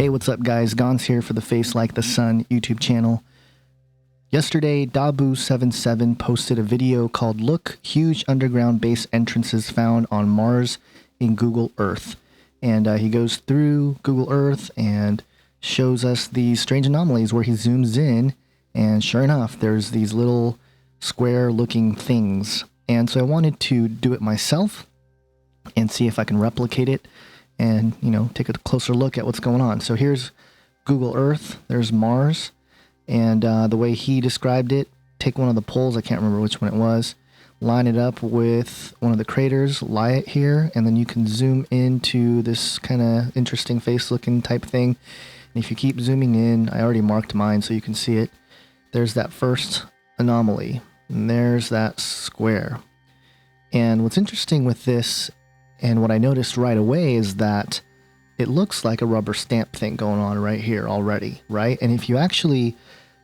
Hey, what's up guys? Gons here for the Face Like the Sun YouTube channel. Yesterday, Dabu77 posted a video called Look, Huge Underground Base Entrances Found on Mars in Google Earth. And he goes through Google Earth and shows us these strange anomalies where he zooms in, and sure enough, there's these little square looking things. And so I wanted to do it myself and see if I can replicate it and, you know, take a closer look at what's going on. So here's Google Earth, there's Mars, and the way he described it, take one of the poles, I can't remember which one it was, line it up with one of the craters, lie it here, and then you can zoom into this kind of interesting face looking type thing. And if you keep zooming in, I already marked mine so you can see it, there's that first anomaly, and there's that square. And what's interesting with this, and what I noticed right away, is that it looks like a rubber stamp thing going on right here already, right? And if you actually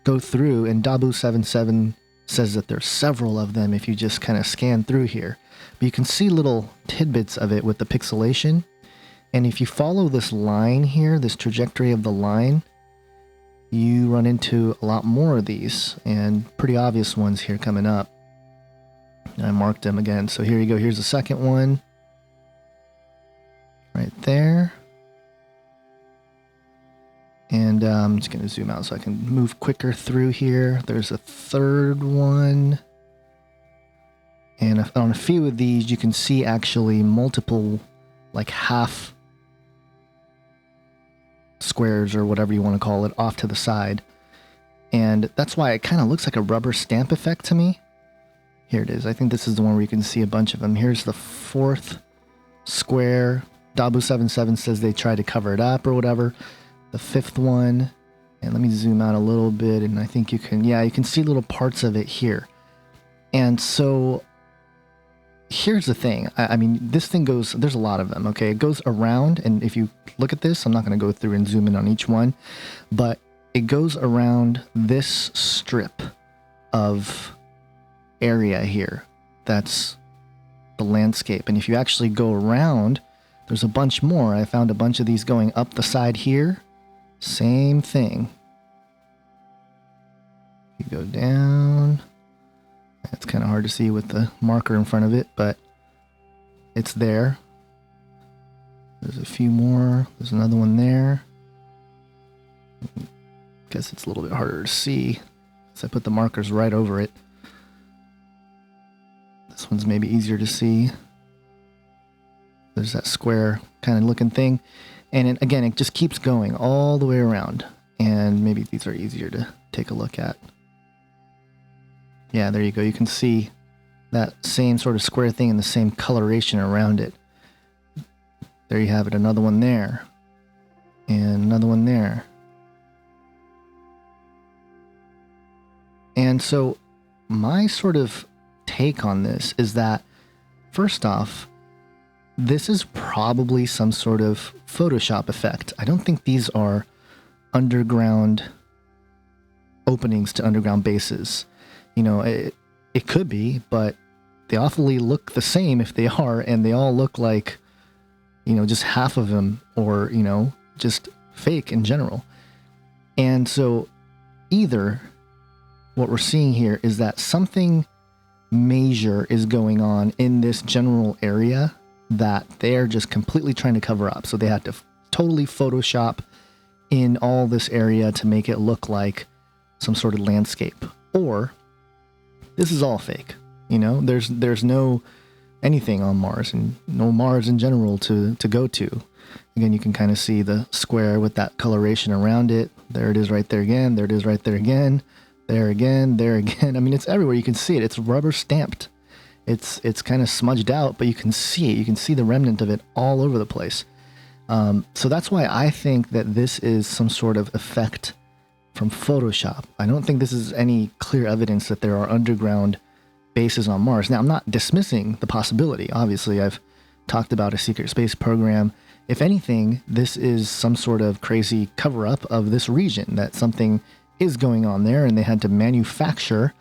go through, and Dabu77 says that there's several of them if you just kind of scan through here, but you can see little tidbits of it with the pixelation. And if you follow this line here, this trajectory of the line, you run into a lot more of these, and pretty obvious ones here coming up. I marked them again. So here you go. Here's the second one. Right there. And I'm just going to zoom out so I can move quicker through here. There's a third one. And on a few of these, you can see actually multiple, like half squares or whatever you want to call it, off to the side. And that's why it kind of looks like a rubber stamp effect to me. Here it is. I think this is the one where you can see a bunch of them. Here's the fourth square. Dabu77 says they tried to cover it up or whatever. The fifth one. And let me zoom out a little bit, and I think you can, yeah, you can see little parts of it here. And so here's the thing. I mean, this thing goes, there's a lot of them, okay? It goes around, and if you look at this, I'm not going to go through and zoom in on each one, but it goes around this strip of area here. That's the landscape. And if you actually go around, there's a bunch more. I found a bunch of these going up the side here. Same thing. You go down. It's kind of hard to see with the marker in front of it, but it's there. There's a few more. There's another one there. Guess it's a little bit harder to see, so I put the markers right over it. This one's maybe easier to see. There's that square kind of looking thing. And again, it just keeps going all the way around. And maybe these are easier to take a look at. Yeah, there you go. You can see that same sort of square thing and the same coloration around it. There you have it. Another one there. And another one there. And so my sort of take on this is that, first off, this is probably some sort of Photoshop effect. I don't think these are underground openings to underground bases. You know, it could be, but they awfully look the same if they are, and they all look like, you know, just half of them, or, you know, just fake in general. And so either what we're seeing here is that something major is going on in this general area that they're just completely trying to cover up. So they had to totally Photoshop in all this area to make it look like some sort of landscape. Or this is all fake. You know, there's no anything on Mars, and no Mars in general to go to. Again, you can kind of see the square with that coloration around it. There it is right there again. There it is right there again. There again, there again. I mean, it's everywhere. You can see it. It's rubber stamped. It's kind of smudged out, but you can see it. You can see the remnant of it all over the place. So that's why I think that this is some sort of effect from Photoshop. I don't think this is any clear evidence that there are underground bases on Mars. Now, I'm not dismissing the possibility. Obviously, I've talked about a secret space program. If anything, this is some sort of crazy cover-up of this region, that something is going on there, and they had to manufacture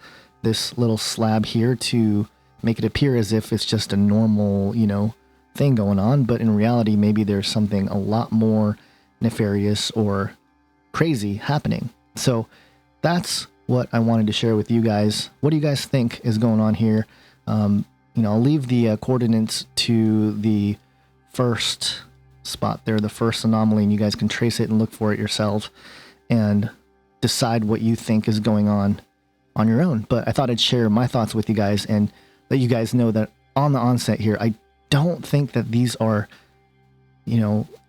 this little slab here to make it appear as if it's just a normal, you know, thing going on. But in reality, maybe there's something a lot more nefarious or crazy happening. So that's what I wanted to share with you guys. What do you guys think is going on here? I'll leave the coordinates to the first spot there, the first anomaly, and you guys can trace it and look for it yourself and decide what you think is going on your own. But I thought I'd share my thoughts with you guys and let you guys know that on the onset here, I don't think that these are,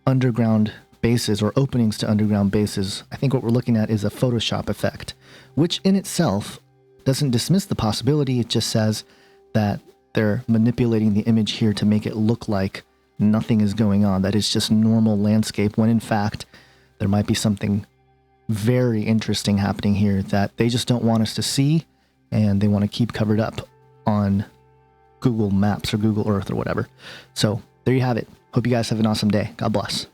underground bases or openings to underground bases. I think what we're looking at is a Photoshop effect, which in itself doesn't dismiss the possibility. It just says that they're manipulating the image here to make it look like nothing is going on, that it's just normal landscape, when in fact there might be something very interesting happening here that they just don't want us to see, and they want to keep covered up on Google Maps or Google Earth or whatever. So there you have it. Hope you guys have an awesome day. God bless.